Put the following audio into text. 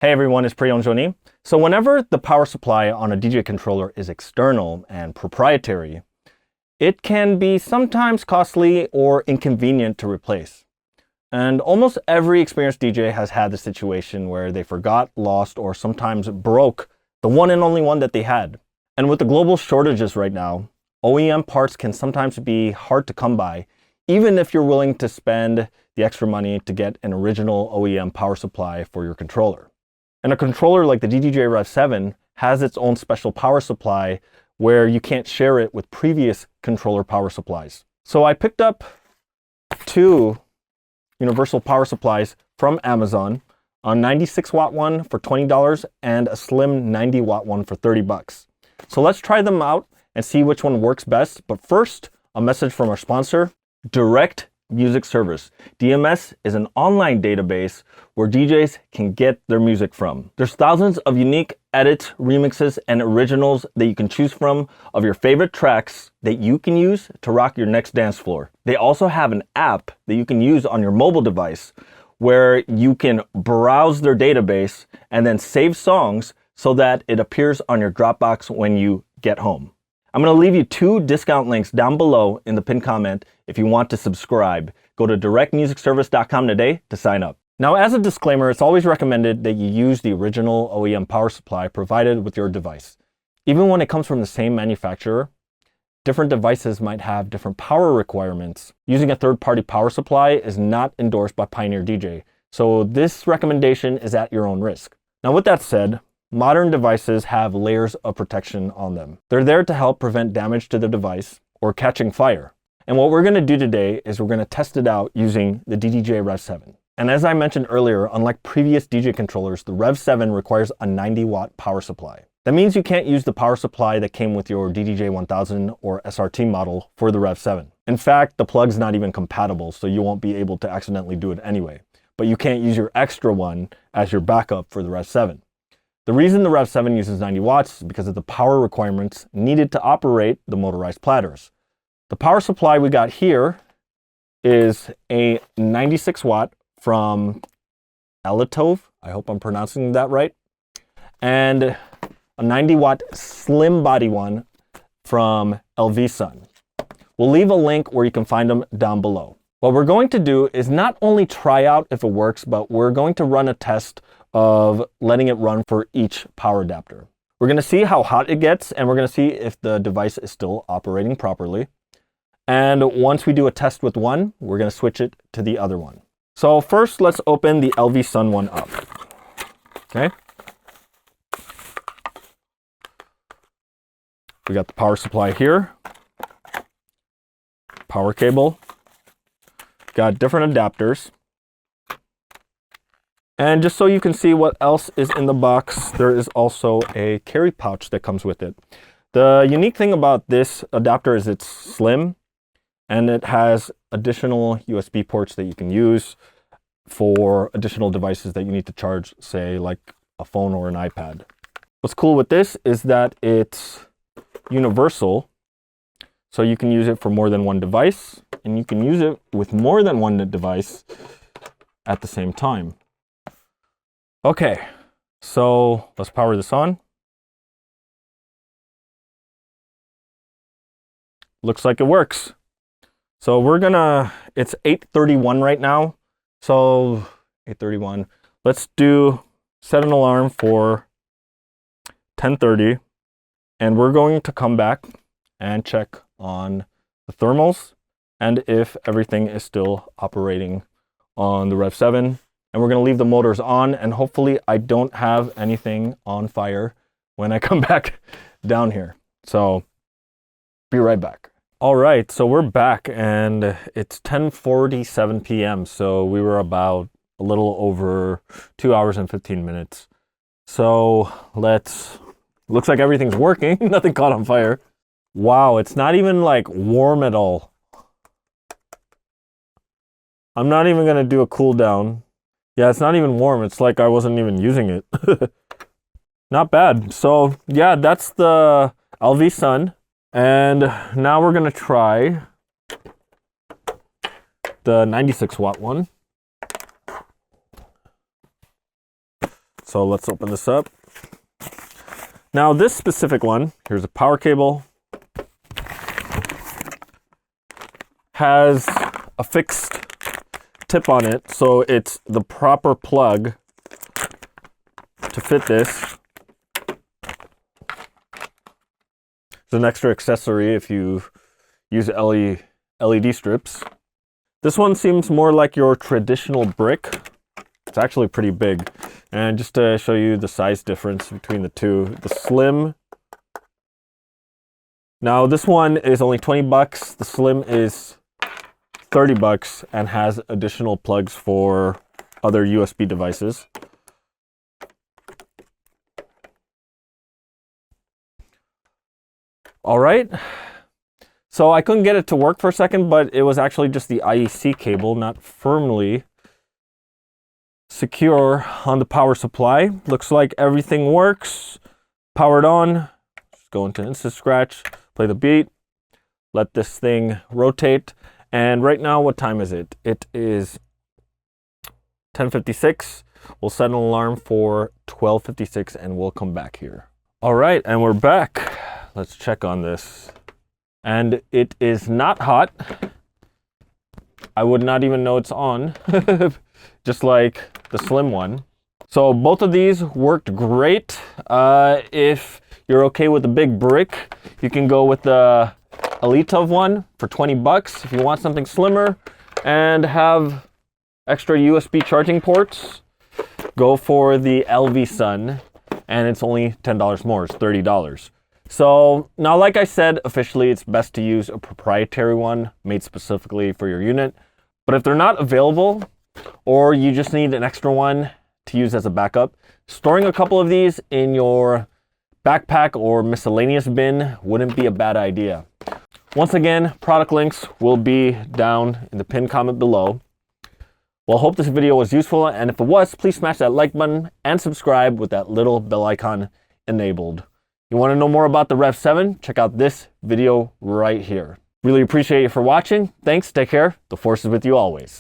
Hey everyone, it's Priyon Joni. So whenever the power supply on a DJ controller is external and proprietary, it can be sometimes costly or inconvenient to replace. And almost every experienced DJ has had the situation where they forgot, lost, or sometimes broke the one and only one that they had. And with the global shortages right now, OEM parts can sometimes be hard to come by, even if you're willing to spend the extra money to get an original OEM power supply for your controller. And a controller like the DDJ-REV7 has its own special power supply where you can't share it with previous controller power supplies. So I picked up two universal power supplies from Amazon, a 96 watt one for $20 and a slim 90 watt one for $30. So let's try them out and see which one works best. But first, a message from our sponsor, Direct Music Service. DMS is an online database where DJs can get their music from. There's thousands of unique edits, remixes, and originals that you can choose from of your favorite tracks that you can use to rock your next dance floor. They also have an app that you can use on your mobile device where you can browse their database and then save songs so that it appears on your Dropbox when you get home. I'm going to leave you two discount links down below in the pinned comment if you want to subscribe. Go to directmusicservice.com today to sign up. Now, as a disclaimer, it's always recommended that you use the original OEM power supply provided with your device. Even when it comes from the same manufacturer, different devices might have different power requirements. Using a third-party power supply is not endorsed by Pioneer DJ, so this recommendation is at your own risk. Now, with that said, modern devices have layers of protection on them. They're there to help prevent damage to the device or catching fire. And what we're going to do today is we're going to test it out using the DDJ-REV7. And as I mentioned earlier, unlike previous DJ controllers, the REV7 requires a 90 watt power supply. That means you can't use the power supply that came with your DDJ-1000 or SRT model for the REV7. In fact, the plug's not even compatible, so you won't be able to accidentally do it anyway. But you can't use your extra one as your backup for the REV7. The reason the REV7 uses 90 watts is because of the power requirements needed to operate the motorized platters. The power supply we got here is a 96 watt from ALITOVE, I hope I'm pronouncing that right, and a 90 watt slim body one from LVSUN. We'll leave a link where you can find them down below. What we're going to do is not only try out if it works, but we're going to run a test of letting it run for each power adapter. We're going to see how hot it gets, and we're going to see if the device is still operating properly. And once we do a test with one, we're going to switch it to the other one. So first, let's open the LVSUN one up. Okay. We got the power supply here. Power cable. Got different adapters. And just so you can see what else is in the box, there is also a carry pouch that comes with it. The unique thing about this adapter is it's slim and it has additional USB ports that you can use for additional devices that you need to charge, say like a phone or an iPad. What's cool with this is that it's universal, so you can use it for more than one device, and you can use it with more than one device at the same time. Okay, so let's power this on. Looks like it works. So it's 8:31 right now. So 8:31, let's set an alarm for 10:30. And we're going to come back and check on the thermals and if everything is still operating on the REV7. And we're going to leave the motors on, and hopefully I don't have anything on fire when I come back down here. So be right back. All right, so we're back and it's 10:47 p.m. So we were about a little over 2 hours and 15 minutes. So looks like everything's working. Nothing caught on fire. Wow, it's not even like warm at all. I'm not even going to do a cool down. Yeah, it's not even warm. It's like I wasn't even using it. Not bad. So yeah, that's the LVSUN. And now we're going to try the 96 watt one. So let's open this up. Now this specific one, here's a power cable, has a fixed tip on it, so it's the proper plug to fit this. There's an extra accessory if you use LED strips. This one seems more like your traditional brick. It's actually pretty big. And just to show you the size difference between the two, the slim. Now this one is only 20 bucks. The slim is 30 bucks and has additional plugs for other USB devices. All right. So I couldn't get it to work for a second, but it was actually just the IEC cable, not firmly secure on the power supply. Looks like everything works. Powered on. Just go into Instant Scratch, play the beat, let this thing rotate. And right now, what time is it? It is 10:56. We'll set an alarm for 12:56 and we'll come back here. All right, and we're back. Let's check on this. And it is not hot. I would not even know it's on, just like the slim one. So both of these worked great. If you're okay with the big brick, you can go with the ALITOVE one for 20 bucks. If you want something slimmer and have extra USB charging ports, go for the LVSUN, and it's only $10 more, it's $30. So now, like I said, officially it's best to use a proprietary one made specifically for your unit. But if they're not available, or you just need an extra one to use as a backup, storing a couple of these in your backpack or miscellaneous bin wouldn't be a bad idea. Once again, product links will be down in the pinned comment below. Well, I hope this video was useful, and if it was, please smash that like button and subscribe with that little bell icon enabled. You want to know more about the REV7? Check out this video right here. Really appreciate you for watching. Thanks, take care. The force is with you always.